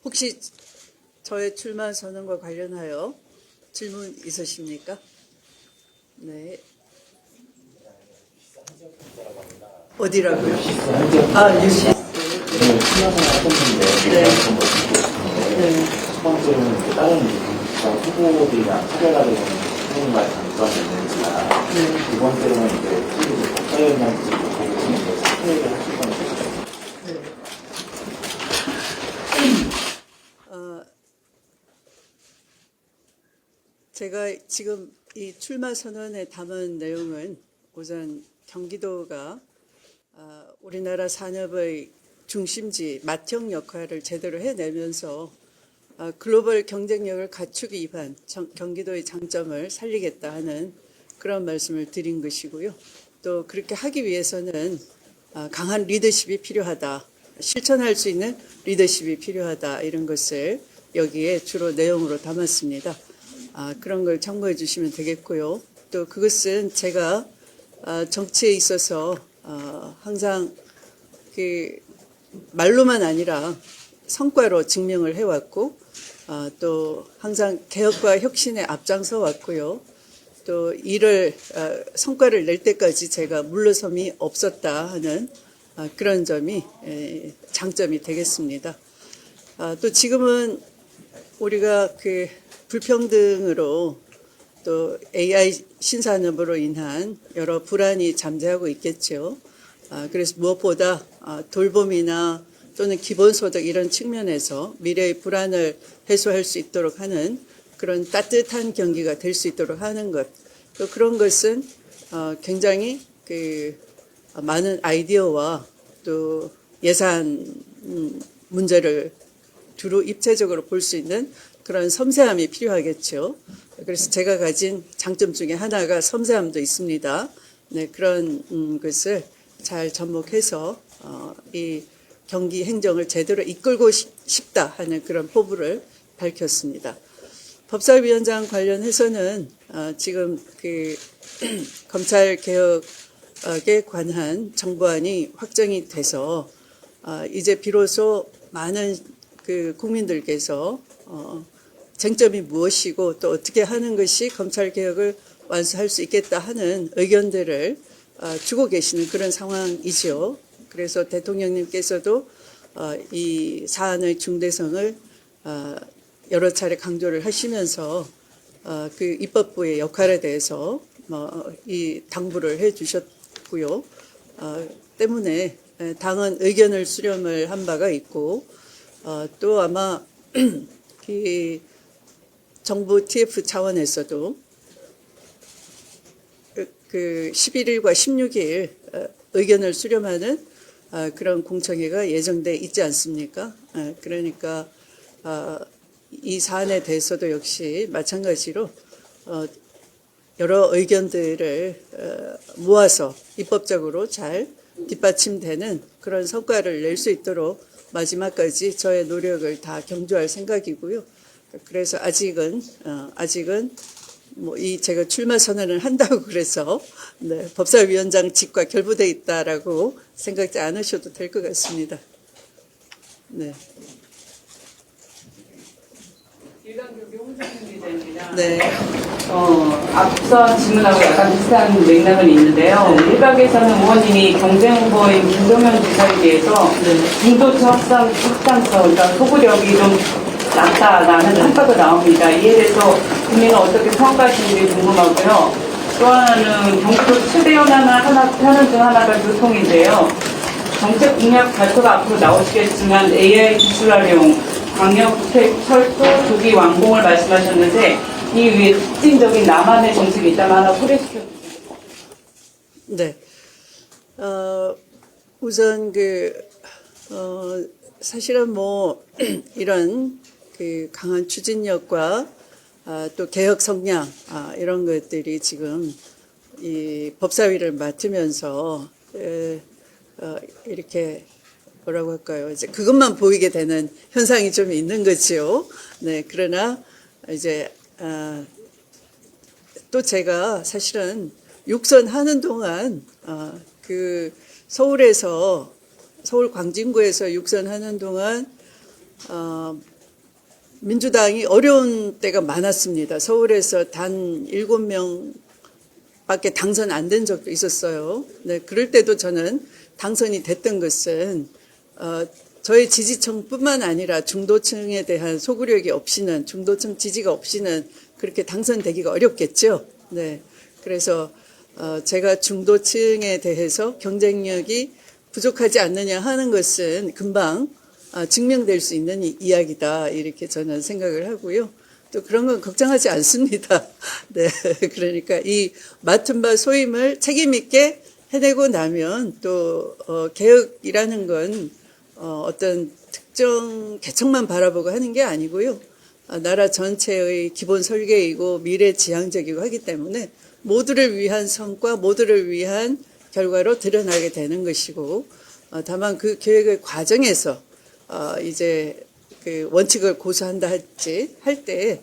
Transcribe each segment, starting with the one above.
혹시 저의 출마 선언과 관련하여 질문 있으십니까? 네. 어디라고요? 아, 유시스. 네, 출마선을 하셨는데, 네. 네. 첫 번째로는 다른 후보들이랑 차별화되는 후보님과의 장점이 있는지나, 네. 두 번째로는 특히 법사위원장 직을 보고 계시는데, 사퇴를 하실 거는 네. 제가 지금 이 출마 선언에 담은 내용은 우선 경기도가 우리나라 산업의 중심지, 맏형 역할을 제대로 해내면서 글로벌 경쟁력을 갖추기 위한 경기도의 장점을 살리겠다 하는 그런 말씀을 드린 것이고요. 또 그렇게 하기 위해서는 강한 리더십이 필요하다. 실천할 수 있는 리더십이 필요하다. 이런 것을 여기에 주로 내용으로 담았습니다. 그런 걸 참고해 주시면 되겠고요. 또 그것은 제가 정치에 있어서 항상 그 말로만 아니라 성과로 증명을 해왔고 또 항상 개혁과 혁신에 앞장서 왔고요. 또 이를 성과를 낼 때까지 제가 물러섬이 없었다 하는 그런 점이 장점이 되겠습니다. 또 지금은 우리가 그 불평등으로 또 AI 신산업으로 인한 여러 불안이 잠재하고 있겠죠. 그래서 무엇보다 돌봄이나 또는 기본소득 이런 측면에서 미래의 불안을 해소할 수 있도록 하는 그런 따뜻한 경기가 될 수 있도록 하는 것. 또 그런 것은 굉장히 그 많은 아이디어와 또 예산 문제를 두루 입체적으로 볼 수 있는 그런 섬세함이 필요하겠죠. 그래서 제가 가진 장점 중에 하나가 섬세함도 있습니다. 네, 그런 것을 잘 접목해서 이 경기 행정을 제대로 이끌고 싶다 하는 그런 포부를 밝혔습니다. 법사위원장 관련해서는 지금 그 검찰 개혁에 관한 정부안이 확정이 돼서 이제 비로소 많은 그 국민들께서 쟁점이 무엇이고 또 어떻게 하는 것이 검찰 개혁을 완수할 수 있겠다 하는 의견들을 주고 계시는 그런 상황이죠. 그래서 대통령님께서도 이 사안의 중대성을 여러 차례 강조를 하시면서 그 입법부의 역할에 대해서 이 당부를 해주셨고요. 때문에 당은 의견을 수렴을 한 바가 있고 또 아마 이 정부 TF 차원에서도 그 11일과 16일 의견을 수렴하는 그런 공청회가 예정돼 있지 않습니까? 그러니까 이 사안에 대해서도 역시 마찬가지로 여러 의견들을 모아서 입법적으로 잘 뒷받침되는 그런 성과를 낼 수 있도록 마지막까지 저의 노력을 다 경주할 생각이고요. 그래서 아직은 뭐 이 제가 출마 선언을 한다고 그래서 네, 법사위원장직과 결부돼 있다라고 생각지 않으셔도 될 것 같습니다. 네. 일간교비 홍정민 기자입니다. 네. 앞서 질문하고 약간 비슷한 맥락은 있는데요. 일각에서는 의원님이 경쟁 후보인 김동연 지사에 대해서 중도층 확장성, 그러니까 소구력이 좀 낮다라는 평가가 나옵니다. 이에 대해서 국민은 어떻게 평가하시는지 궁금하고요. 또 하나는 경기도 최대 현안 중 하나가 교통인데요. 정책 공약 발표가 앞으로 나오시겠지만 AI 기술 활용, 광역주택 철도 조기 완공을 말씀하셨는데 이 위에 특징적인 나만의 정책이 있다면 하나 소개시켜 주세요. 네. 우선 사실은 뭐 이런 그 강한 추진력과 또 개혁 성향 이런 것들이 지금 이 법사위를 맡으면서 이렇게 뭐라고 할까요? 이제 그것만 보이게 되는 현상이 좀 있는 거지요. 네, 그러나 이제 또 제가 사실은 육선하는 동안 그 서울 광진구에서 육선하는 동안 민주당이 어려운 때가 많았습니다. 서울에서 단 7명밖에 당선 안 된 적도 있었어요. 네, 그럴 때도 저는 당선이 됐던 것은 저희 지지층뿐만 아니라 중도층에 대한 소구력이 없이는, 중도층 지지가 없이는 그렇게 당선되기가 어렵겠죠. 네, 그래서 제가 중도층에 대해서 경쟁력이 부족하지 않느냐 하는 것은 금방 증명될 수 있는 이야기다, 이렇게 저는 생각을 하고요. 또 그런 건 걱정하지 않습니다. 네, 그러니까 이 맡은 바 소임을 책임 있게 해내고 나면 또 개혁이라는 건 어떤 특정 계층만 바라보고 하는 게 아니고요. 나라 전체의 기본 설계이고 미래지향적이고 하기 때문에 모두를 위한 성과, 모두를 위한 결과로 드러나게 되는 것이고, 다만 그 계획의 과정에서 이제 그 원칙을 고수한다 할지 할 때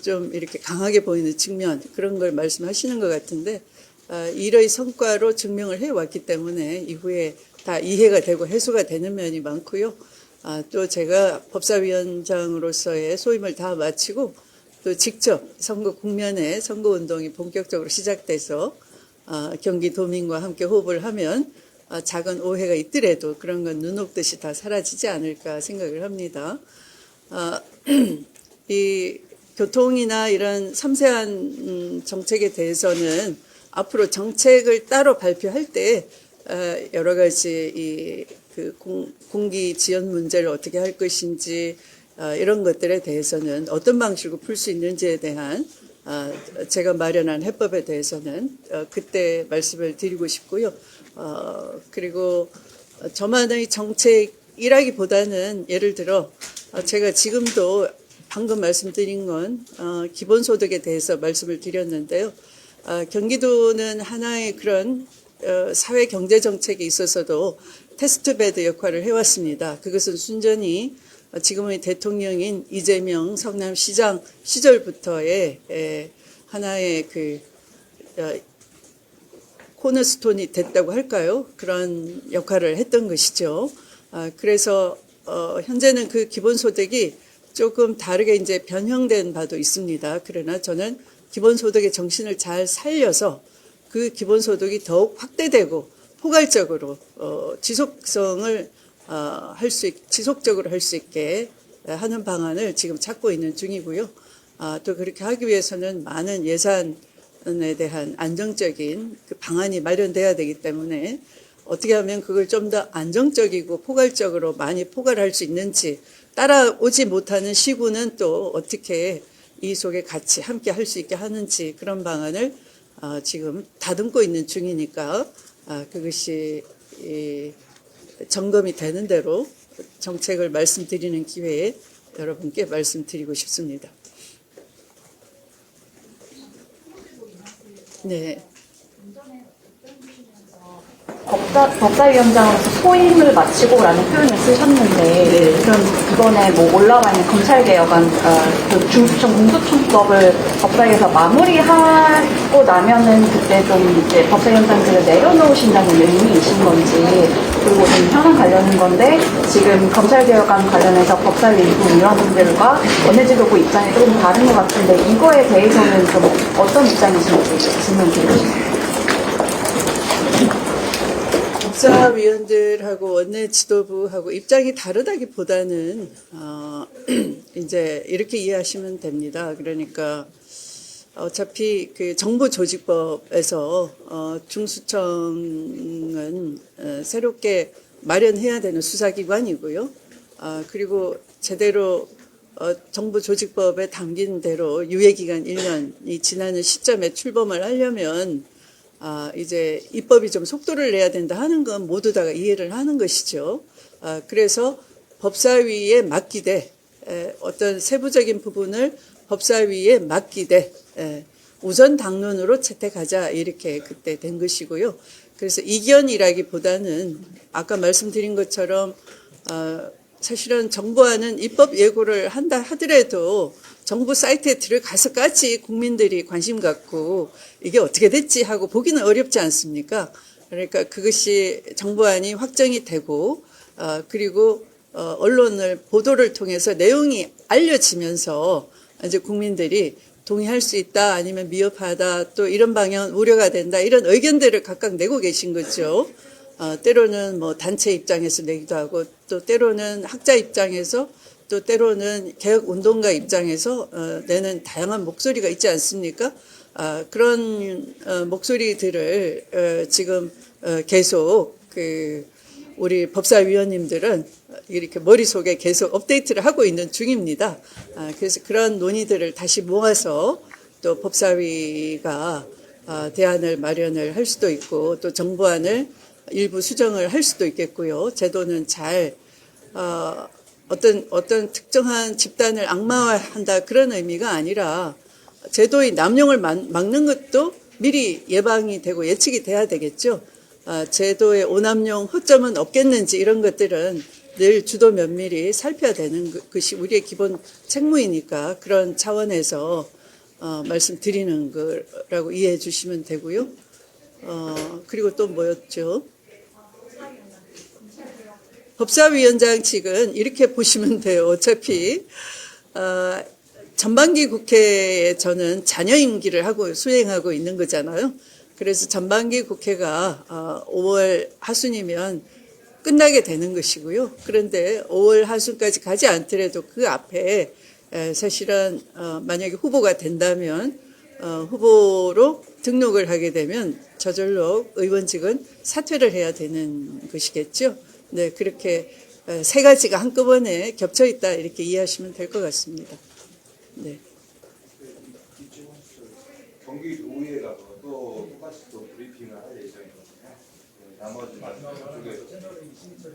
좀 이렇게 강하게 보이는 측면, 그런 걸 말씀하시는 것 같은데, 일의 성과로 증명을 해왔기 때문에 이후에 다 이해가 되고 해소가 되는 면이 많고요. 또 제가 법사위원장으로서의 소임을 다 마치고 또 직접 선거 국면에 선거운동이 본격적으로 시작돼서 경기도민과 함께 호흡을 하면 작은 오해가 있더라도 그런 건 눈녹듯이 다 사라지지 않을까 생각을 합니다. 이 교통이나 이런 섬세한 정책에 대해서는 앞으로 정책을 따로 발표할 때 여러 가지 그 공기 지연 문제를 어떻게 할 것인지 이런 것들에 대해서는 어떤 방식으로 풀 수 있는지에 대한 제가 마련한 해법에 대해서는 그때 말씀을 드리고 싶고요. 그리고 저만의 정책이라기보다는 예를 들어 제가 지금도 방금 말씀드린 건 기본소득에 대해서 말씀을 드렸는데요. 경기도는 하나의 그런 사회 경제 정책에 있어서도 테스트베드 역할을 해왔습니다. 그것은 순전히 지금의 대통령인 이재명 성남시장 시절부터의 하나의 그 코너스톤이 됐다고 할까요? 그런 역할을 했던 것이죠. 그래서 현재는 그 기본소득이 조금 다르게 이제 변형된 바도 있습니다. 그러나 저는 기본소득의 정신을 잘 살려서 그 기본소득이 더욱 확대되고 포괄적으로 지속성을 지속적으로 할 수 있게 하는 방안을 지금 찾고 있는 중이고요. 또 그렇게 하기 위해서는 많은 예산에 대한 안정적인 그 방안이 마련돼야 되기 때문에 어떻게 하면 그걸 좀 더 안정적이고 포괄적으로 많이 포괄할 수 있는지, 따라오지 못하는 시군은 또 어떻게 이 속에 같이 함께 할 수 있게 하는지, 그런 방안을 지금 다듬고 있는 중이니까 그것이 점검이 되는 대로 정책을 말씀드리는 기회에 여러분께 말씀드리고 싶습니다. 네. 법사위원장으로서 소임을 마치고라는 표현을 쓰셨는데, 그럼 이번에 뭐 올라와 있는 검찰개혁안, 그 중수청 공소청법을 법사위에서 마무리하고 나면은 그때 좀 이제 법사위원장들을 내려놓으신다는 의미이신 건지, 그리고 좀 현안 관련인 건데, 지금 검찰개혁안 관련해서 법사위 일부 위원분들과 원내지도부 입장이 조금 다른 것 같은데, 이거에 대해서는 좀 어떤 입장이신지 질문 드리고 싶습니다. 법사위원들하고 원내 지도부하고 입장이 다르다기보다는 이제 이렇게 이해하시면 됩니다. 그러니까 어차피 그 정부조직법에서 중수청은 새롭게 마련해야 되는 수사기관이고요. 그리고 제대로 정부조직법에 담긴 대로 유예기간 1년이 지나는 시점에 출범을 하려면 이제 입법이 좀 속도를 내야 된다 하는 건 모두 다 이해를 하는 것이죠. 그래서 법사위에 맡기되 어떤 세부적인 부분을 법사위에 맡기되 우선 당론으로 채택하자, 이렇게 그때 된 것이고요. 그래서 이견이라기보다는 아까 말씀드린 것처럼 사실은 정부안은 입법 예고를 한다 하더라도 정부 사이트에 들어가서까지 국민들이 관심 갖고 이게 어떻게 됐지 하고 보기는 어렵지 않습니까? 그러니까 그것이 정부안이 확정이 되고 그리고 언론을 보도를 통해서 내용이 알려지면서 이제 국민들이 동의할 수 있다 아니면 미흡하다 또 이런 방향은 우려가 된다 이런 의견들을 각각 내고 계신 거죠. 때로는 뭐 단체 입장에서 내기도 하고 또 때로는 학자 입장에서 또 때로는 개혁 운동가 입장에서 내는 다양한 목소리가 있지 않습니까? 그런 목소리들을 지금 계속 우리 법사위원님들은 이렇게 머릿속에 계속 업데이트를 하고 있는 중입니다. 그래서 그런 논의들을 다시 모아서 또 법사위가 대안을 마련을 할 수도 있고 또 정부안을 일부 수정을 할 수도 있겠고요. 제도는 잘 어떤 특정한 집단을 악마화한다 그런 의미가 아니라 제도의 남용을 막는 것도 미리 예방이 되고 예측이 돼야 되겠죠. 제도의 오남용 허점은 없겠는지 이런 것들은 늘 주도 면밀히 살펴야 되는 것이 우리의 기본 책무이니까 그런 차원에서 말씀드리는 거라고 이해해 주시면 되고요. 그리고 또 뭐였죠? 법사위원장 측은 이렇게 보시면 돼요. 어차피 전반기 국회에 저는 잔여 임기를 하고 수행하고 있는 거잖아요. 그래서 전반기 국회가 5월 하순이면 끝나게 되는 것이고요. 그런데 5월 하순까지 가지 않더라도 그 앞에 사실은 만약에 후보가 된다면 후보로 등록을 하게 되면 저절로 의원직은 사퇴를 해야 되는 것이겠죠. 네, 그렇게 세 가지가 한꺼번에 겹쳐 있다 이렇게 이해하시면 될 것 같습니다. 네. 경기도의회 가서 또 똑같이 또 브리핑을 할 예정이거든요. 나머지 쪽에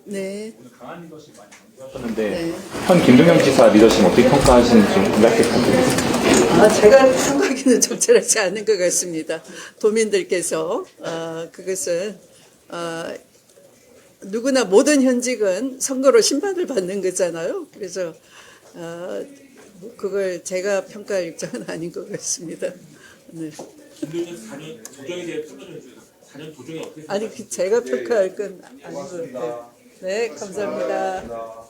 네. 오늘 강한 리더십 많이 강조하셨는데 네. 현 김동연 지사 리더십 어떻게 평가하시는지 좀 짧게 부탁드립니다. 제가 생각하기는 적절하지 않은 것 같습니다. 도민들께서 그것은 누구나 모든 현직은 선거로 심판을 받는 거잖아요. 그래서 그걸 제가 평가할 입장은 아닌 것 같습니다. 네. 김동연 4년 도정에 대해 평가 좀 해주세요. 4년 도정이 어떻게 아니 제가 평가할 건 아닌 것 같아요. 네, 감사합니다.